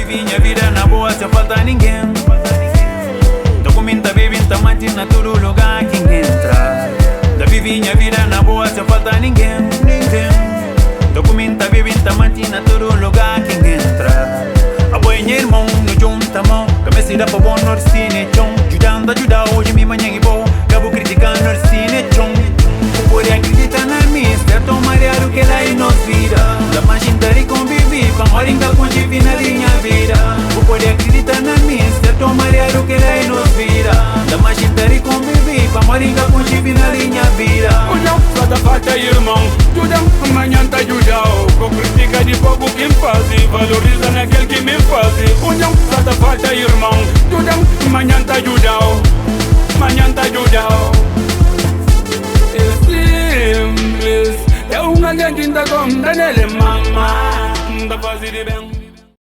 vivi minha vida na boa sem falta ninguém. Tô comendo, bebendo, tá mantendo todo lugar que entra. Da vivi minha vida na boa sem falta ninguém. Tô comendo, bebendo, tá mantendo todo lugar que entra. Apoia irmão, no junta mão. Comecei da pra bom norcine chão. Ajudando, ajuda hoje me manhã e bom. Cabo criticando norcine chão. Pode acreditar na mim, certo marido que lá em nos vida. Da machinta e convivi, pra moringa convivi na minha vida. Pode acreditar na mim, certo marido que lá em nos vida. Da machinta e convivi, pra moringa convivi na minha vida. Não faz falta irmão, tudo amanhã tá ajudando. Com critica de pouco que me faz, valoriza naquele que me faz. Não faz falta irmão, tudo amanhã tá ajudando. Amanhã tá ajudando. É uma gangue da gonda nele mama, da fase de bem.